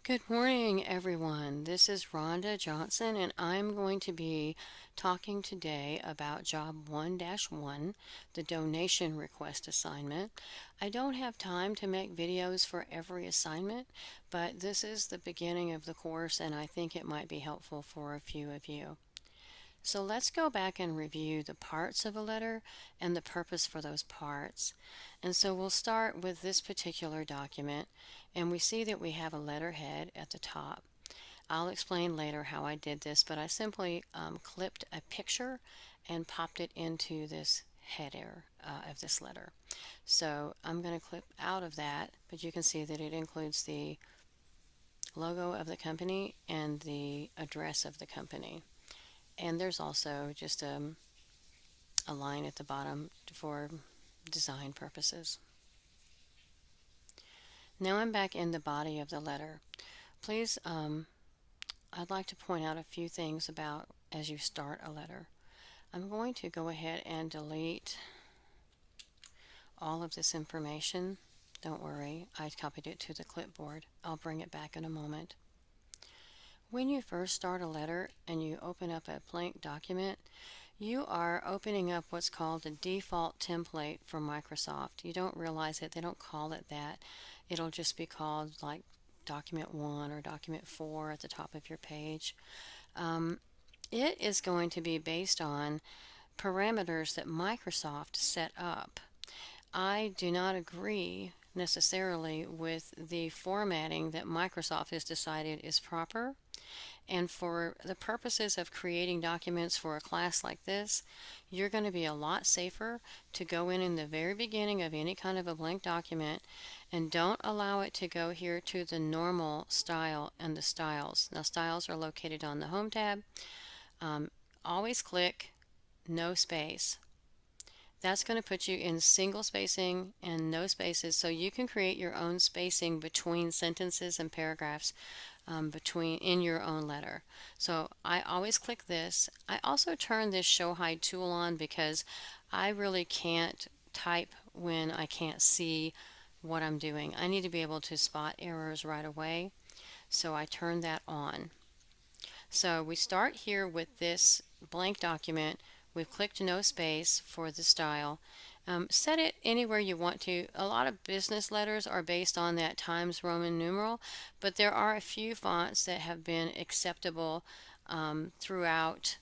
Good morning, everyone. This is Rhonda Johnson, and I'm going to be talking today about Job 1-1, the donation request assignment. I don't have time to make videos for every assignment, but this is the beginning of the course, and I think it might be helpful for a few of you. So let's go back and review the parts of a letter and the purpose for those parts. And so we'll start with this particular document, and we see that we have a letterhead at the top. I'll explain later how I did this, but I simply clipped a picture and popped it into this header of this letter. So I'm going to clip out of that, but you can see that it includes the logo of the company and the address of the company. And there's also just a line at the bottom for design purposes. Now I'm back in the body of the letter. Please, I'd like to point out a few things about as you start a letter. I'm going to go ahead and delete all of this information. Don't worry, I copied it to the clipboard. I'll bring it back in a moment. When you first start a letter and you open up a blank document, you are opening up what's called the default template for Microsoft. You don't realize it, they don't call it that. It'll just be called like document 1 or document 4 at the top of your page. It is going to be based on parameters that Microsoft set up. I do not agree necessarily with the formatting that Microsoft has decided is proper. And for the purposes of creating documents for a class like this, you're going to be a lot safer to go in the very beginning of any kind of a blank document and don't allow it to go here to the normal style and the styles. Now, styles are located on the Home tab. Always click no space. That's going to put you in single spacing and no spaces, so you can create your own spacing between sentences and paragraphs in your own letter. So I always click this. I also turn this show hide tool on because I really can't type when I can't see what I'm doing. I need to be able to spot errors right away, so I turn that on. So we start here with this blank document. We've clicked no space for the style. Set it anywhere you want to. A lot of business letters are based on that Times Roman numeral, but there are a few fonts that have been acceptable throughout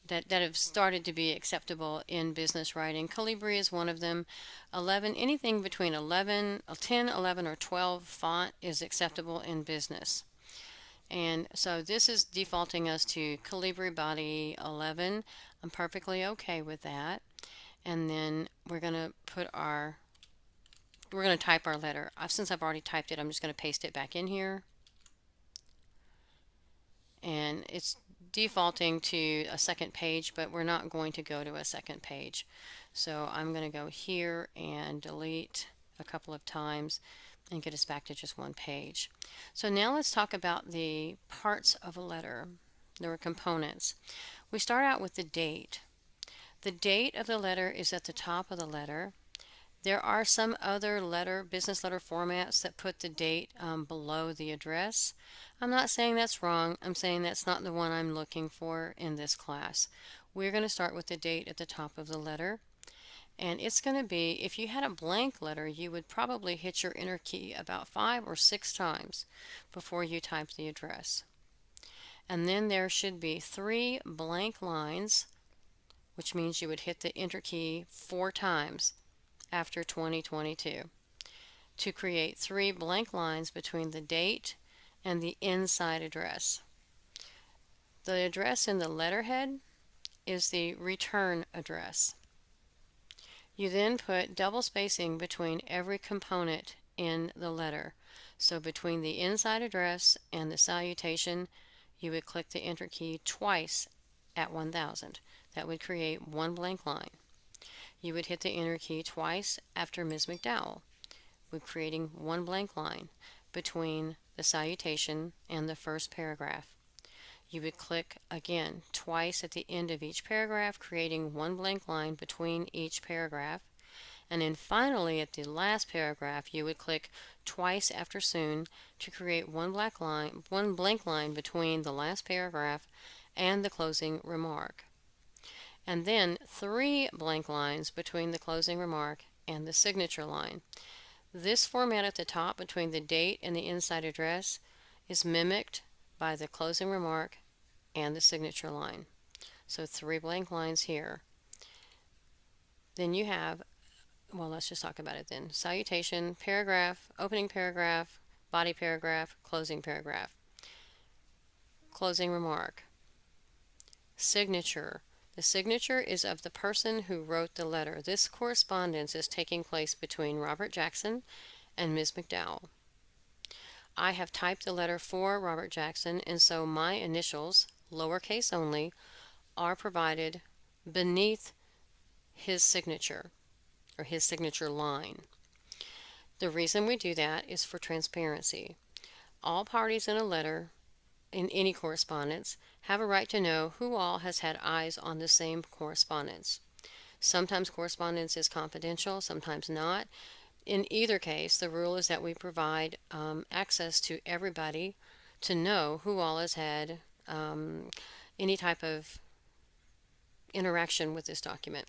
that have started to be acceptable in business writing. Calibri is one of them. 11, anything between 11, 10, 11, or 12 font is acceptable in business. And so this is defaulting us to Calibri Body 11. I'm perfectly okay with that. And then we're going to type our letter. Since I've already typed it, I'm just going to paste it back in here. And it's defaulting to a second page, but we're not going to go to a second page. So I'm going to go here and delete a couple of times and get us back to just one page. So now let's talk about the parts of a letter. There are components. We start out with the date. The date of the letter is at the top of the letter. There are some other business letter formats that put the date below the address. I'm not saying that's wrong. I'm saying that's not the one I'm looking for in this class. We're going to start with the date at the top of the letter. And it's going to be, if you had a blank letter, you would probably hit your enter key about 5 or 6 times before you type the address. And then there should be 3 blank lines, which means you would hit the enter key 4 times after 2022 to create 3 blank lines between the date and the inside address. The address in the letterhead is the return address. You then put double spacing between every component in the letter. So between the inside address and the salutation, you would click the enter key twice at 1000. That would create 1 blank line. You would hit the enter key twice after Ms. McDowell, with creating 1 blank line between the salutation and the first paragraph. You would click again twice at the end of each paragraph, creating 1 blank line between each paragraph. And then finally, at the last paragraph, you would click twice after soon to create one blank line between the last paragraph and the closing remark. And then 3 blank lines between the closing remark and the signature line. This format at the top between the date and the inside address is mimicked by the closing remark and the signature line. So 3 blank lines here. Then you have, well, let's just talk about it then. Salutation, paragraph, opening paragraph, body paragraph, closing paragraph. Closing remark. Signature. The signature is of the person who wrote the letter. This correspondence is taking place between Robert Jackson and Ms. McDowell. I have typed the letter for Robert Jackson, and so my initials, lowercase only, are provided beneath his signature, or his signature line. The reason we do that is for transparency. All parties in a letter, in any correspondence, have a right to know who all has had eyes on the same correspondence. Sometimes correspondence is confidential, sometimes not. In either case, the rule is that we provide access to everybody to know who all has had any type of interaction with this document.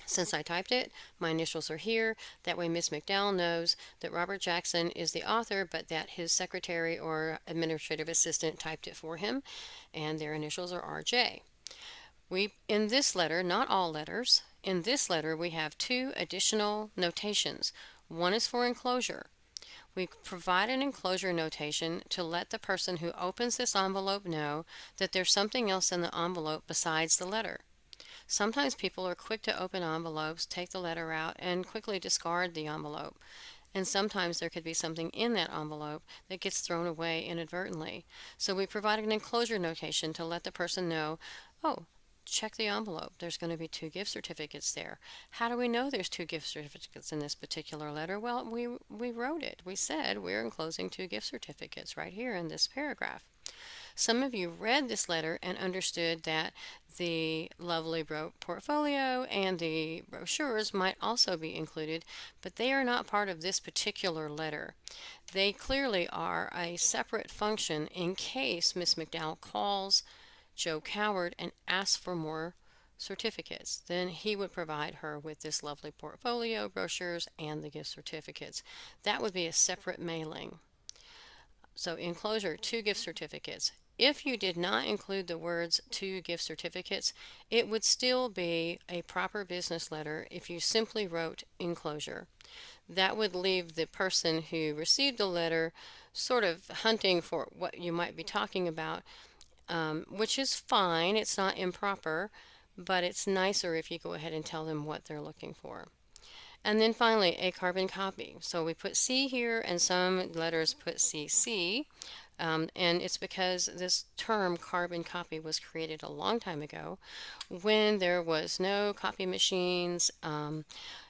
Since I typed it, my initials are here. That way Miss McDowell knows that Robert Jackson is the author, but that his secretary or administrative assistant typed it for him, and their initials are RJ. In this letter, not all letters, in this letter we have 2 additional notations. One is for enclosure. We provide an enclosure notation to let the person who opens this envelope know that there's something else in the envelope besides the letter. Sometimes people are quick to open envelopes, take the letter out, and quickly discard the envelope. And sometimes there could be something in that envelope that gets thrown away inadvertently. So we provide an enclosure notation to let the person know, oh, check the envelope. There's going to be 2 gift certificates there. How do we know there's 2 gift certificates in this particular letter? Well, we wrote it. We said we're enclosing 2 gift certificates right here in this paragraph. Some of you read this letter and understood that the lovely portfolio and the brochures might also be included, but they are not part of this particular letter. They clearly are a separate function in case Miss McDowell calls Joe Coward and asks for more certificates. Then he would provide her with this lovely portfolio, brochures, and the gift certificates. That would be a separate mailing. So enclosure, 2 gift certificates. If you did not include the words 2 gift certificates, it would still be a proper business letter if you simply wrote enclosure. That would leave the person who received the letter sort of hunting for what you might be talking about, which is fine. It's not improper, but it's nicer if you go ahead and tell them what they're looking for. And then finally, a carbon copy. So we put C here, and some letters put CC. And it's because this term carbon copy was created a long time ago when there was no copy machines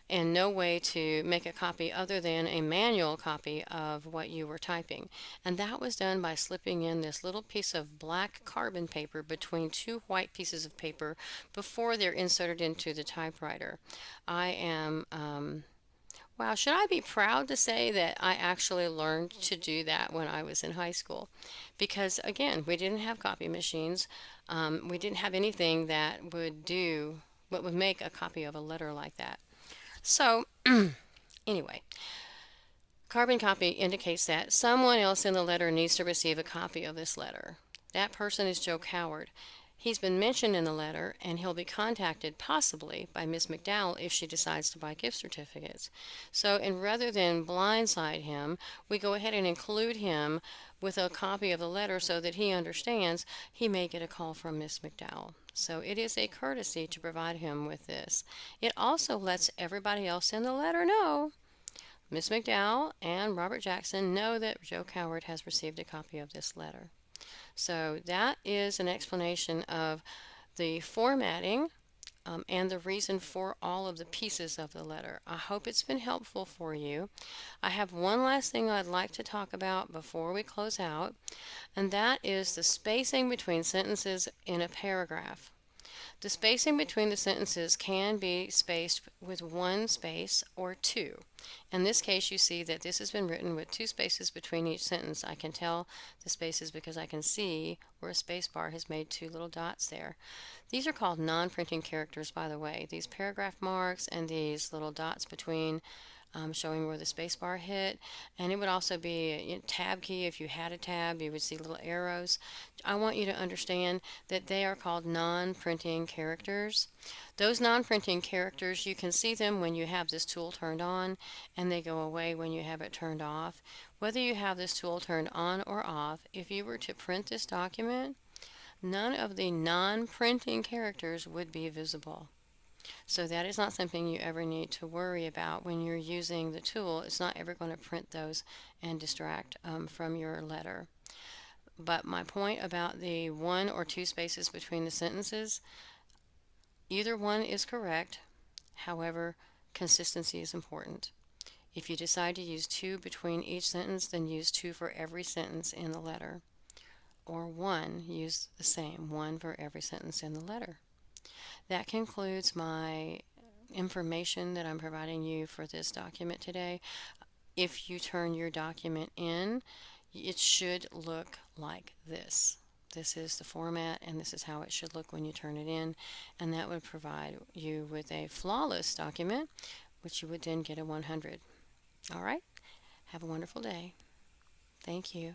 and no way to make a copy other than a manual copy of what you were typing. And that was done by slipping in this little piece of black carbon paper between 2 white pieces of paper before they're inserted into the typewriter. I am wow, should I be proud to say that I actually learned to do that when I was in high school? Because again, we didn't have copy machines. We didn't have anything that would do what would make a copy of a letter like that. So anyway, carbon copy indicates that someone else in the letter needs to receive a copy of this letter. That person is Joe Coward. He's been mentioned in the letter, and he'll be contacted possibly by Miss McDowell if she decides to buy gift certificates. So, and rather than blindside him, we go ahead and include him with a copy of the letter so that he understands he may get a call from Miss McDowell. So it is a courtesy to provide him with this. It also lets everybody else in the letter know. Miss McDowell and Robert Jackson know that Joe Coward has received a copy of this letter. So that is an explanation of the formatting and the reason for all of the pieces of the letter. I hope it's been helpful for you. I have one last thing I'd like to talk about before we close out, and that is the spacing between sentences in a paragraph. The spacing between the sentences can be spaced with one space or two. In this case, you see that this has been written with two spaces between each sentence. I can tell the spaces because I can see where a space bar has made two little dots there. These are called non-printing characters, by the way. These paragraph marks and these little dots between showing where the space bar hit, and it would also be a tab key. If you had a tab, you would see little arrows. I want you to understand that they are called non-printing characters. Those non-printing characters, you can see them when you have this tool turned on, and they go away when you have it turned off. Whether you have this tool turned on or off, if you were to print this document, none of the non-printing characters would be visible. So that is not something you ever need to worry about when you're using the tool. It's not ever going to print those and distract from your letter. But my point about the one or two spaces between the sentences, either one is correct. However, consistency is important. If you decide to use two between each sentence, then use two for every sentence in the letter. Or one, use the same, one for every sentence in the letter. That concludes my information that I'm providing you for this document today. If you turn your document in, it should look like this. This is the format, and this is how it should look when you turn it in, and that would provide you with a flawless document, which you would then get a 100. All right? Have a wonderful day. Thank you.